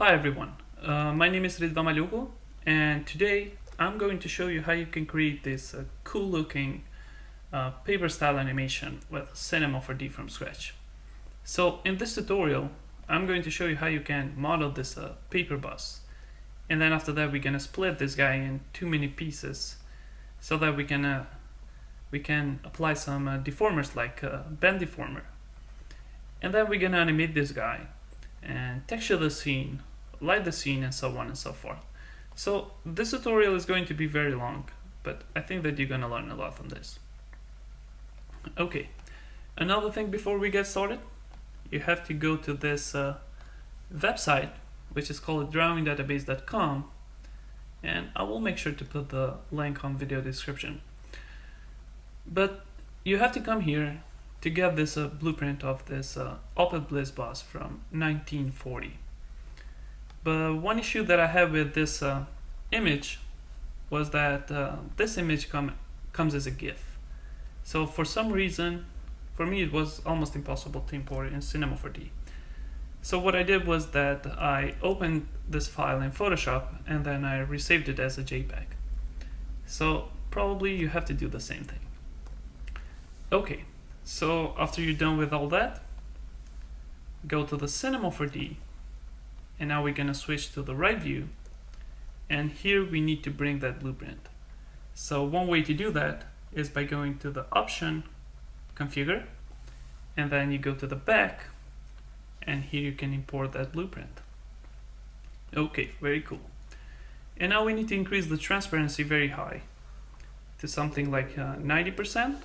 Hi everyone, my name is Ridva Malugo, and today I'm going to show you how you can create this cool looking paper style animation with Cinema 4D from scratch. So in this tutorial I'm going to show you how you can model this paper bus, and then after that we're gonna split this guy in two mini pieces so that we can apply some deformers like bend deformer, and then we're gonna animate this guy and texture the scene, light the scene, and so on and so forth. So this tutorial is going to be very long, but I think that you're gonna learn a lot from this. Okay, another thing before we get started, you have to go to this website, which is called drawingdatabase.com, and I will make sure to put the link on video description. But you have to come here to get this blueprint of this Opel Bliss bus from 1940. But one issue that I have with this image was that this image comes as a GIF. So for some reason, for me it was almost impossible to import it in Cinema 4D. So what I did was that I opened this file in Photoshop and then I resaved it as a JPEG. So probably you have to do the same thing. Okay, so after you're done with all that, go to the Cinema 4D, and now we're gonna switch to the right view, and here we need to bring that blueprint. So one way to do that is by going to the option, configure, and then you go to the back, and here you can import that blueprint. Okay, very cool. And now we need to increase the transparency very high to something like 90%.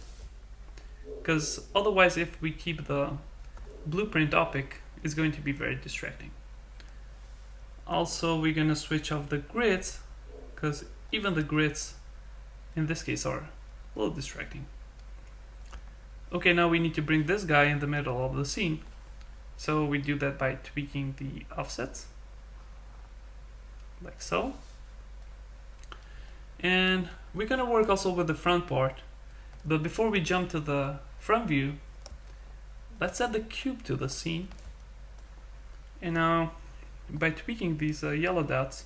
Because otherwise, if we keep the blueprint opaque, it's going to be very distracting. Also, we're going to switch off the grids, because even the grids in this case are a little distracting. Okay, now we need to bring this guy in the middle of the scene. So we do that by tweaking the offsets, like so. And we're going to work also with the front part. But before we jump to the front view, let's add the cube to the scene. And now, by tweaking these yellow dots,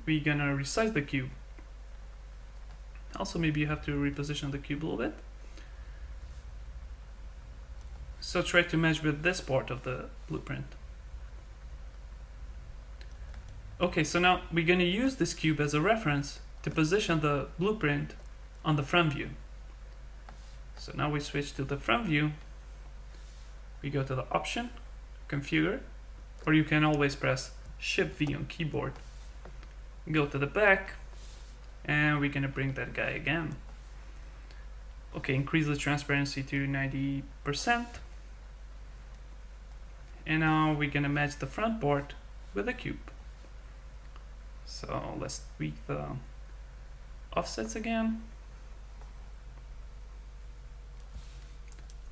we're gonna resize the cube. Also, maybe you have to reposition the cube a little bit. So try to match with this part of the blueprint. Okay, so now we're gonna use this cube as a reference to position the blueprint on the front view. So now we switch to the front view, we go to the option, configure, or you can always press Shift V on keyboard. Go to the back, and we're gonna bring that guy again. Okay, increase the transparency to 90%. And now we're gonna match the front part with the cube. So let's tweak the offsets again.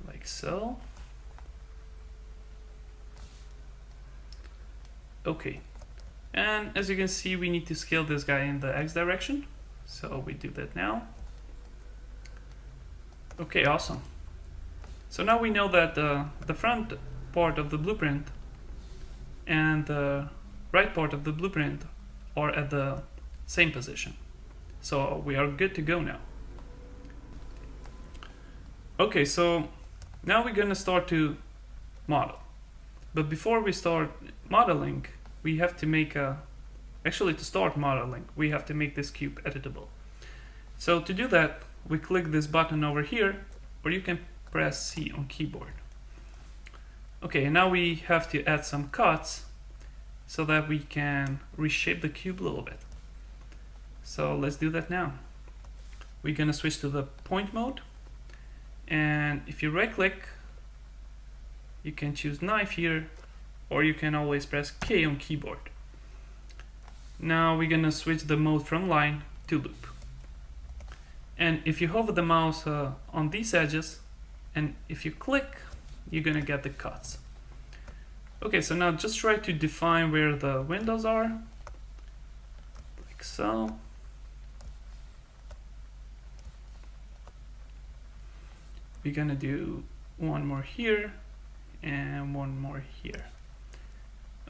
Like so. Okay, and as you can see, we need to scale this guy in the X direction, so we do that now. Okay, awesome. So now we know that the front part of the blueprint and the right part of the blueprint are at the same position, so we are good to go now. Okay, so now we're gonna start to model. But before we start modeling, we have to make to start modeling, we have to make this cube editable. So to do that, we click this button over here, or you can press C on keyboard. Okay, and now we have to add some cuts so that we can reshape the cube a little bit. So let's do that now. We're gonna switch to the point mode. And if you right click, you can choose knife here, or you can always press K on keyboard. Now we're gonna switch the mode from line to loop. And if you hover the mouse on these edges, and if you click, you're gonna get the cuts. Okay, so now just try to define where the windows are, like so. We're gonna do one more here and one more here.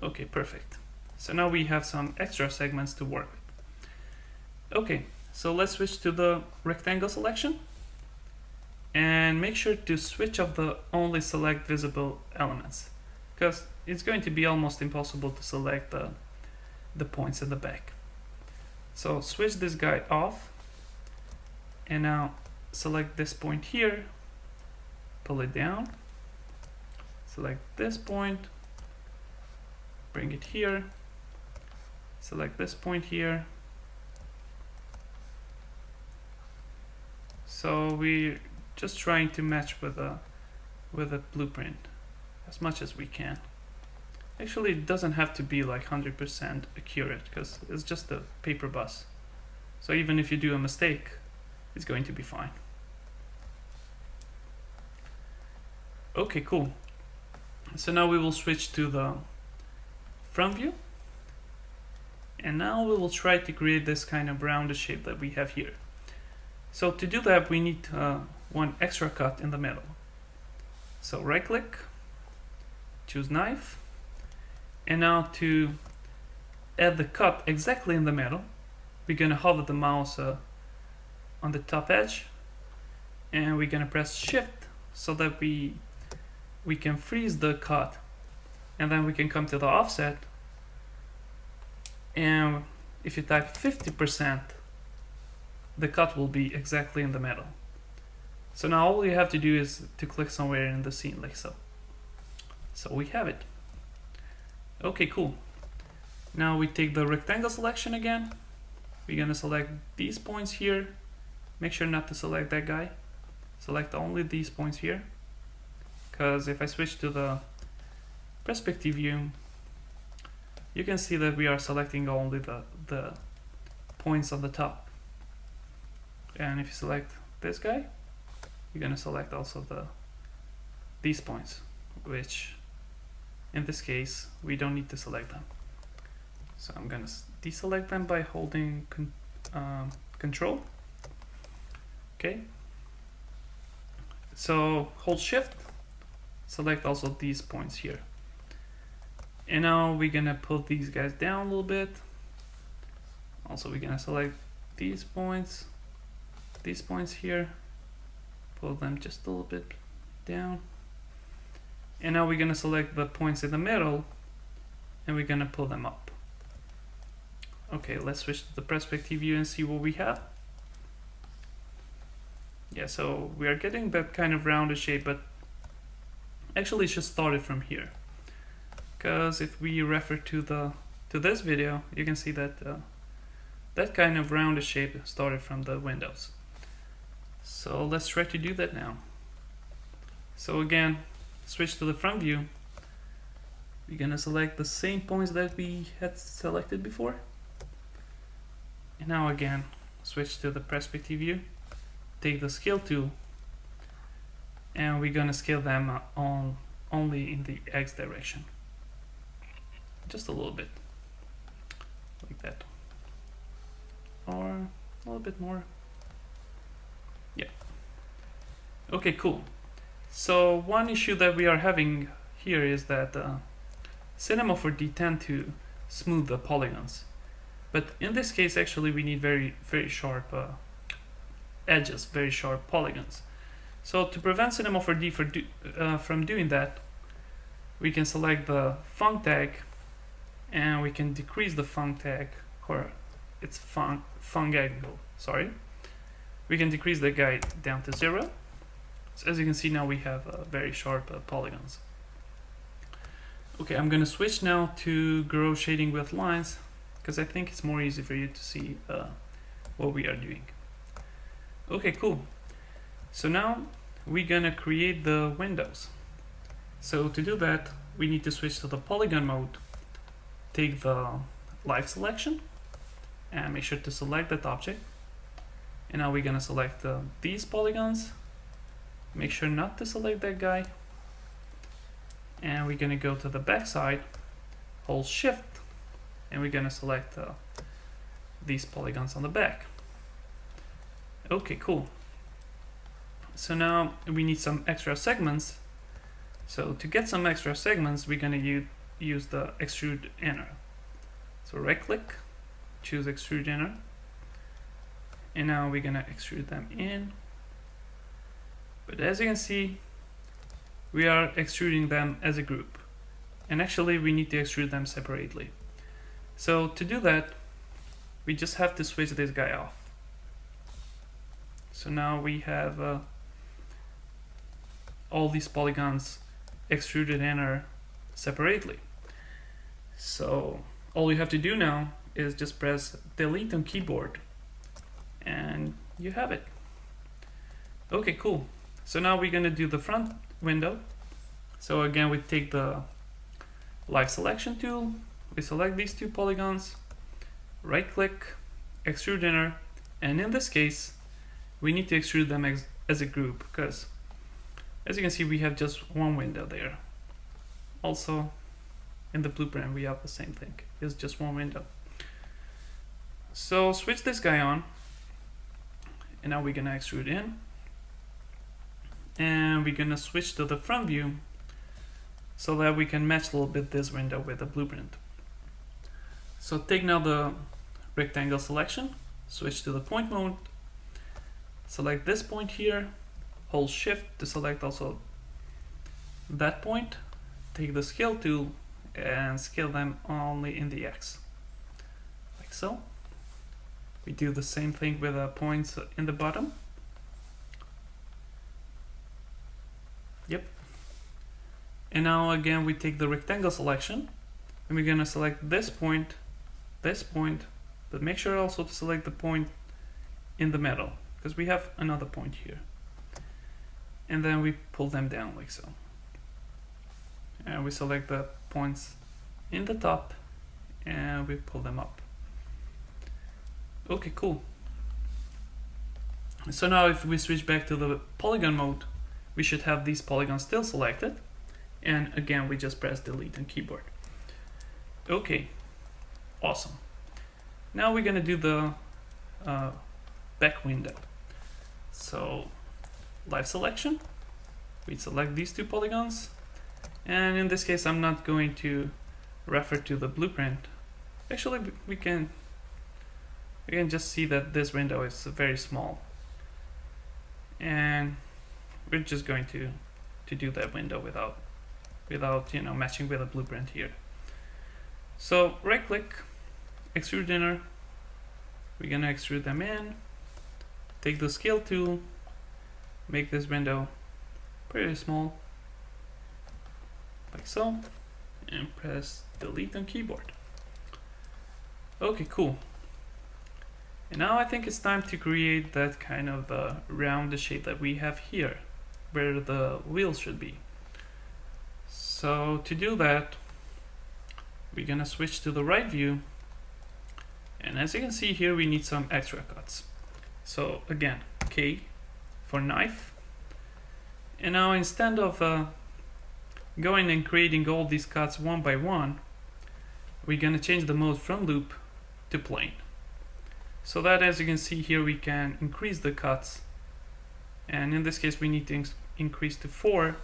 Okay, perfect. So now we have some extra segments to work with. Okay, so let's switch to the rectangle selection and make sure to switch off the only select visible elements, because it's going to be almost impossible to select the points in the back. So switch this guy off, and now select this point here, pull it down, select this point, bring it here, select this point here. So we're just trying to match with a blueprint as much as we can. Actually, it doesn't have to be like 100% accurate, because it's just a paper bus. So even if you do a mistake, it's going to be fine. Okay, cool. So now we will switch to the front view. And now we will try to create this kind of rounded shape that we have here. So to do that, we need one extra cut in the middle. So right click, choose knife, and now to add the cut exactly in the middle, we're gonna hover the mouse on the top edge, and we're gonna press Shift so that we can freeze the cut, and then we can come to the offset, and if you type 50%, the cut will be exactly in the middle. So now all you have to do is to click somewhere in the scene like so. So we have it. Okay, cool. Now we take the rectangle selection again. We're gonna select these points here. Make sure not to select that guy. Select only these points here. Because if I switch to the perspective view, you can see that we are selecting only the points on the top. And if you select this guy, you're gonna select also these points, which in this case we don't need to select them. So I'm gonna deselect them by holding Control. Okay. So hold Shift, select also these points here. And now we're gonna pull these guys down a little bit. Also, we're gonna select these points here, pull them just a little bit down. And now we're gonna select the points in the middle, and we're gonna pull them up. Okay, let's switch to the perspective view and see what we have. Yeah, so we are getting that kind of rounded shape, but actually it should start it from here. Because if we refer to this video, you can see that that kind of rounded shape started from the windows. So let's try to do that now. So again, switch to the front view. We're gonna select the same points that we had selected before. And now again, switch to the perspective view. Take the scale tool, and we're gonna scale them only in the X direction. Just a little bit, like that. Or a little bit more. Yeah. Okay, cool. So one issue that we are having here is that Cinema 4D tend to smooth the polygons. But in this case, actually, we need very sharp edges, very sharp polygons. So to prevent Cinema 4D from doing that, we can select the func tag, and we can decrease the func tag, or it's func angle, sorry. We can decrease the guy down to 0. So as you can see, now we have very sharp polygons. Okay, I'm gonna switch now to grow shading with lines, because I think it's more easy for you to see what we are doing. Okay, cool. So now we're gonna create the windows. So to do that, we need to switch to the polygon mode, take the live selection, and make sure to select that object. And now we're gonna select these polygons. Make sure not to select that guy. And we're gonna go to the back side, hold Shift, and we're gonna select these polygons on the back. Okay, cool. So now we need some extra segments. So to get some extra segments, we're gonna use the extrude inner. So right click, choose extrude inner, and now we're gonna extrude them in. But as you can see, we are extruding them as a group, and actually we need to extrude them separately. So to do that, we just have to switch this guy off. So now we have all these polygons extruded inner separately. So all you have to do now is just press delete on keyboard and you have it. Okay, cool. So now we're gonna do the front window. So again, we take the live selection tool, we select these two polygons, right click, extrude inner, and in this case we need to extrude them as a group, because as you can see we have just one window there. Also in the blueprint we have the same thing, it's just one window. So switch this guy on, and now we're gonna extrude in, and we're gonna switch to the front view so that we can match a little bit this window with the blueprint. So take now the rectangle selection, switch to the point mode, select this point here, hold shift to select also that point, take the scale tool and scale them only in the X, like so. We do the same thing with the points in the bottom. Yep. And now again we take the rectangle selection and we're gonna select this point, but make sure also to select the point in the middle, because we have another point here. And then we pull them down like so. And we select the points in the top and we pull them up. Okay, cool. So now if we switch back to the polygon mode, we should have these polygons still selected. And again, we just press delete on keyboard. Okay, awesome. Now we're gonna do the back window. So live selection, we select these two polygons. And in this case, I'm not going to refer to the blueprint. Actually, we can just see that this window is very small. And we're just going to do that window without matching with a blueprint here. So right click, extrude inner, we're gonna extrude them in, take the scale tool, make this window pretty small, like so, and press delete on keyboard. Okay, cool. And now I think it's time to create that kind of round shape that we have here, where the wheels should be. So to do that, we're gonna switch to the right view, and as you can see here, we need some extra cuts. So again, K for knife, and now instead of going and creating all these cuts one by one, we're gonna change the mode from loop to plane. So that, as you can see here, we can increase the cuts, and in this case we need to increase to 4.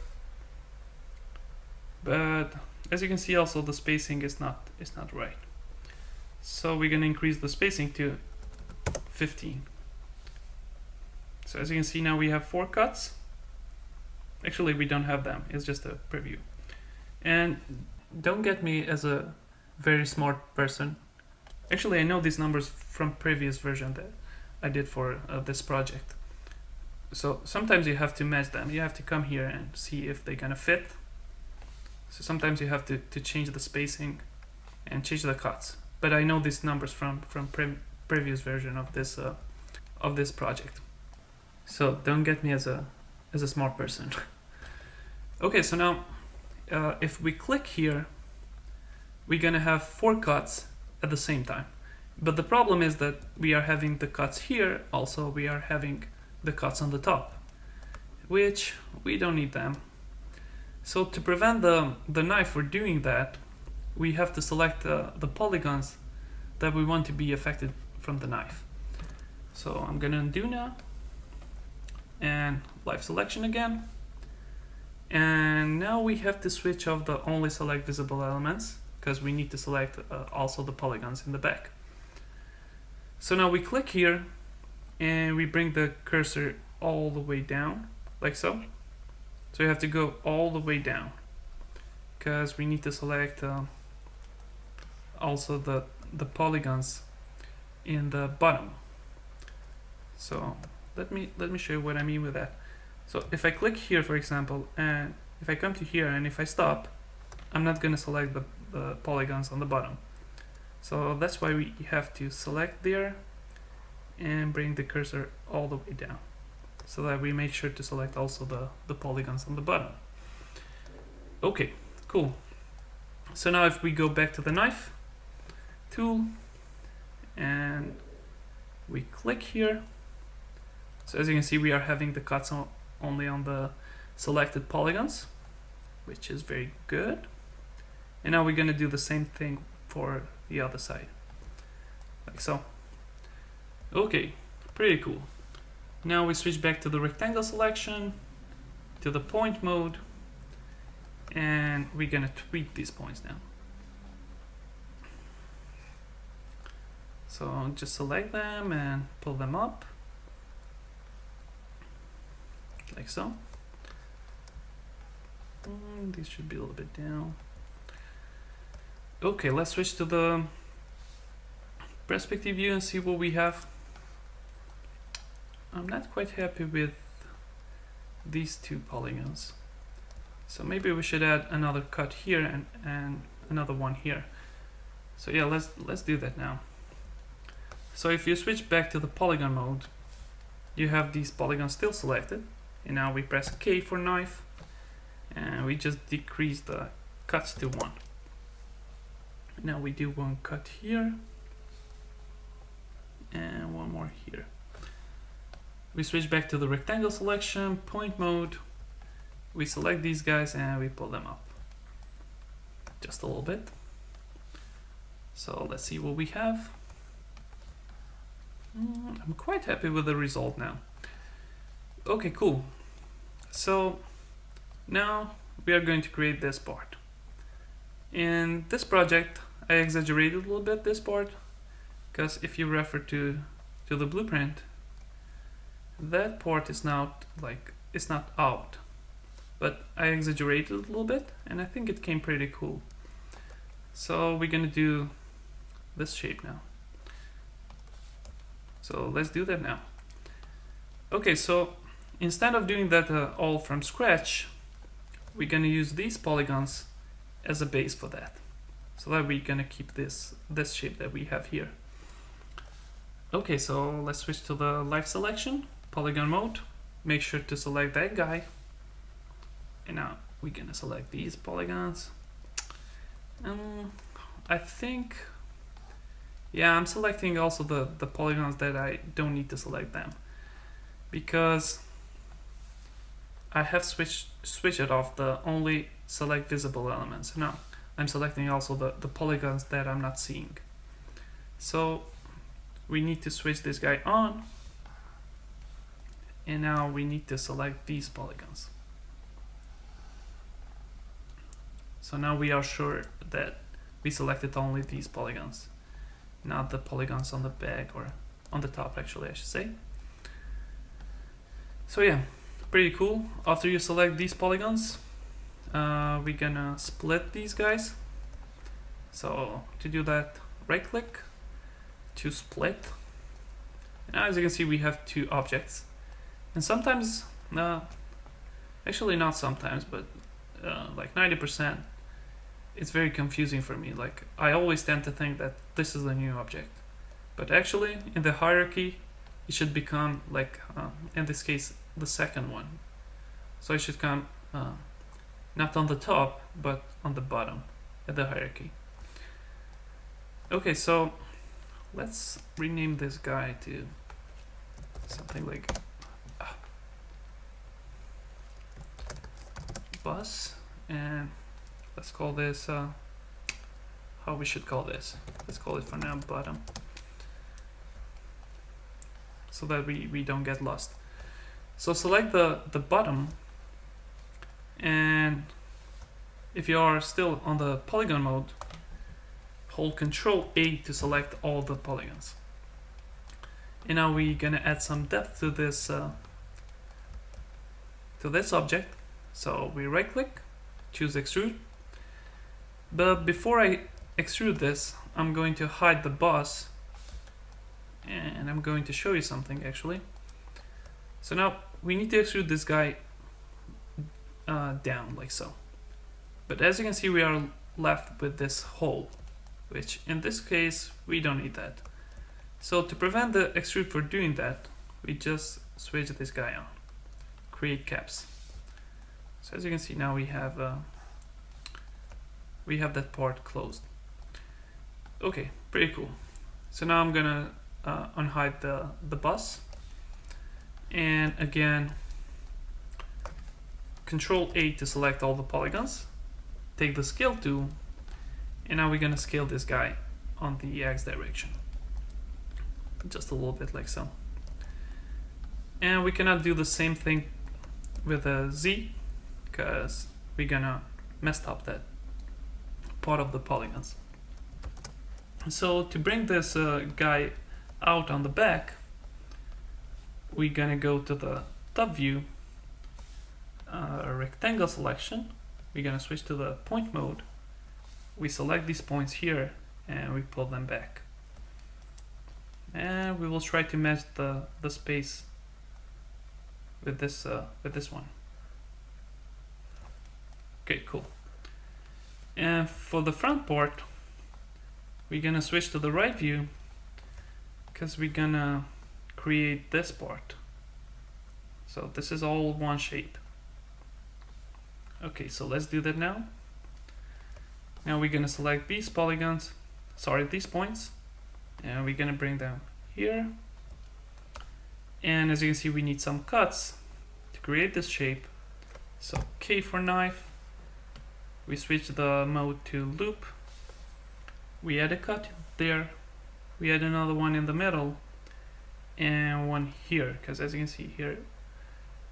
But as you can see, also the spacing is not right. So we're gonna increase the spacing to 15. So as you can see now, we have 4 cuts. Actually, we don't have them. It's just a preview. And don't get me as a very smart person. Actually, I know these numbers from previous version that I did for this project. So sometimes you have to match them. You have to come here and see if they're gonna fit. So sometimes you have to change the spacing and change the cuts. But I know these numbers from previous version of this project. So don't get me as a smart person. Okay, so now if we click here, we're gonna have 4 cuts at the same time. But the problem is that we are having the cuts here, also we are having the cuts on the top, which we don't need them. So to prevent the knife from doing that, we have to select the polygons that we want to be affected from the knife. So I'm gonna undo now, and live selection again, And now we have to switch off the only select visible elements because we need to select also the polygons in the back. So now we click here and we bring the cursor all the way down like so. So you have to go all the way down because we need to select also the polygons in the bottom. So let me show you what I mean with that. So if I click here, for example, and if I come to here and if I stop, I'm not going to select the polygons on the bottom. So that's why we have to select there and bring the cursor all the way down so that we make sure to select also the polygons on the bottom. Okay, cool. So now if we go back to the knife tool and we click here, so as you can see we are having the cuts only on the selected polygons, which is very good. And now we're going to do the same thing for the other side, like so. Okay, pretty cool. Now we switch back to the rectangle selection, to the point mode, and we're going to tweak these points now. So just select them and pull them up, like so. These should be a little bit down. Okay, let's switch to the perspective view and see what we have. I'm not quite happy with these two polygons. So maybe we should add another cut here and another one here. So yeah, let's do that now. So if you switch back to the polygon mode, you have these polygons still selected. And now we press K for knife and we just decrease the cuts to 1. Now we do one cut here and one more here. We switch back to the rectangle selection, point mode. We select these guys and we pull them up just a little bit. So let's see what we have. I'm quite happy with the result now. Okay, cool. So now we are going to create this part. In this project, I exaggerated a little bit this part, because if you refer to the blueprint, that part is not like, it's not out, but I exaggerated a little bit and I think it came pretty cool. So we're gonna do this shape now. So let's do that now. Okay, so instead of doing that all from scratch, we're gonna use these polygons as a base for that, so that we're gonna keep this shape that we have here. Okay, so let's switch to the live selection, polygon mode. Make sure to select that guy, and now we're gonna select these polygons. I think, yeah, I'm selecting also the polygons that I don't need to select them, because I have switched it off the only select visible elements. Now I'm selecting also the polygons that I'm not seeing. So we need to switch this guy on, and now we need to select these polygons. So now we are sure that we selected only these polygons, not the polygons on the back, or on the top actually I should say. So yeah, pretty cool. After you select these polygons, we're gonna split these guys. So to do that, right click to split. And as you can see, we have two objects. And sometimes, actually not sometimes, but like 90%, it's very confusing for me. Like I always tend to think that this is a new object, but actually in the hierarchy, it should become like, in this case, the second one. So it should come not on the top, but on the bottom at the hierarchy. Okay, so let's rename this guy to something like bus, and let's call this how we should call this. Let's call it for now bottom, so that we don't get lost. So select the bottom, And if you are still on the polygon mode, hold Ctrl-A to select all the polygons. And now we're gonna add some depth to this object. So we right click, choose extrude. But before I extrude this, I'm going to hide the boss, and I'm going to show you something actually. So now we need to extrude this guy down like so. But as you can see, we are left with this hole, which in this case we don't need that. So to prevent the extrude for doing that, we just switch this guy on, create caps. So as you can see, now we have that part closed. Okay, pretty cool. So now I'm gonna unhide the bus, and again Control-A to select all the polygons. Take the scale tool, and now we're gonna scale this guy on the X direction, just a little bit like so. And we cannot do the same thing with a Z, because we're gonna mess up that part of the polygons. So to bring this guy out on the back, we're gonna go to the top view, rectangle selection. We're gonna switch to the point mode. We select these points here and we pull them back. And we will try to match the space with this one. Okay, cool. And for the front part, we're gonna switch to the right view, because we're gonna create this part. So this is all one shape. Okay, so let's do that now. Now we're gonna select these polygons, these points, and we're gonna bring them here. And as you can see, we need some cuts to create this shape. So K for knife. We switch the mode to loop. We add a cut there. We add another one in the middle, and one here, because as you can see here,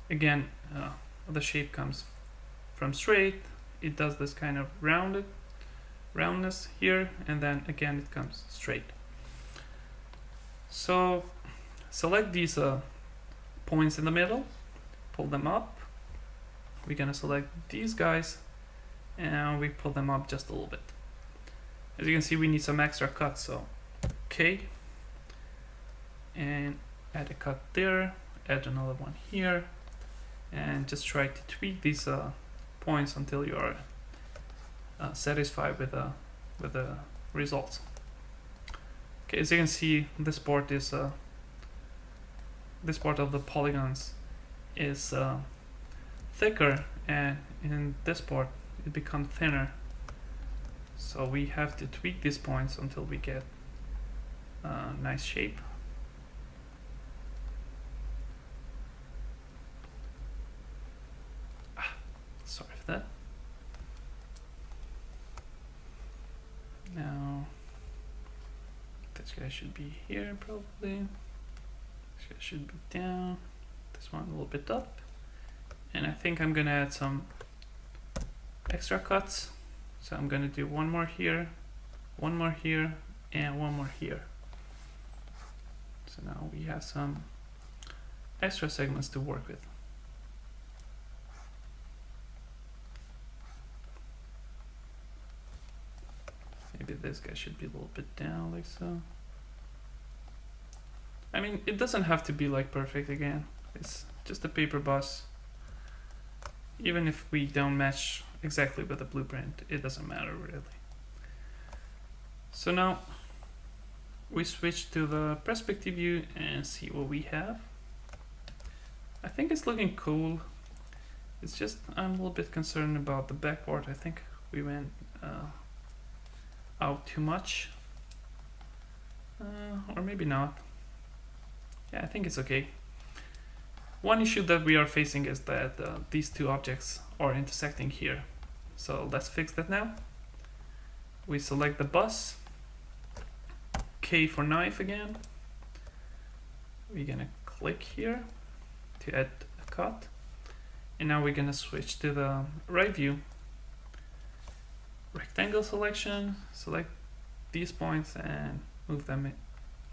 again, the shape comes from straight. It does this kind of roundness here, and then again it comes straight. So select these points in the middle, pull them up. We're gonna select these guys, and we pull them up just a little bit. As you can see, we need some extra cuts, so K, and add a cut there, add another one here, and just try to tweak these points until you are satisfied with the results. Okay, as you can see, this part of the polygons is thicker, and in this part it becomes thinner. So we have to tweak these points until we get a nice shape. Sorry for that. Now this guy should be here probably. This guy should be down. This one a little bit up. And I think I'm gonna add some extra cuts. So I'm gonna do one more here, one more here, and one more here. So now we have some extra segments to work with. Maybe this guy should be a little bit down like so. I mean, it doesn't have to be like perfect again. It's just a paper bus. Even if we don't match exactly with the blueprint, it doesn't matter really. So now we switch to the perspective view and see what we have. I think it's looking cool. It's just I'm a little bit concerned about the back part. I think we went out too much, or maybe not. Yeah, I think it's okay. One issue that we are facing is that these two objects are intersecting here. So let's fix that now. We select the bus, K for knife again. We're gonna click here to add a cut. And now we're gonna switch to the right view, rectangle selection, select these points and move them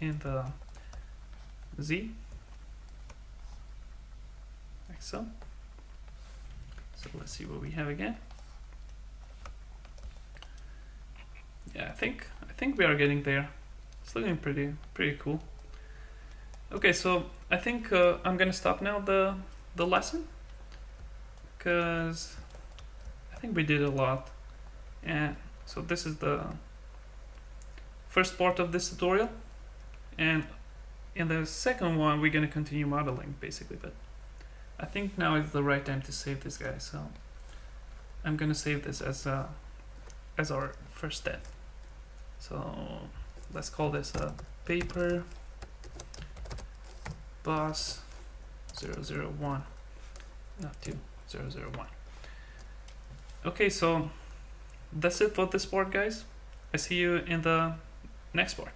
in the Z, like so. So let's see what we have again. Yeah, I think we are getting there. It's looking pretty cool. Okay, so I think I'm gonna stop now the lesson, because I think we did a lot. And so this is the first part of this tutorial, and in the second one we're gonna continue modeling basically, but I think now is the right time to save this guy, so I'm gonna save this as our first step. So let's call this a paper boss 001, not 2, 001. Okay, so that's it for this part, guys. I see you in the next part.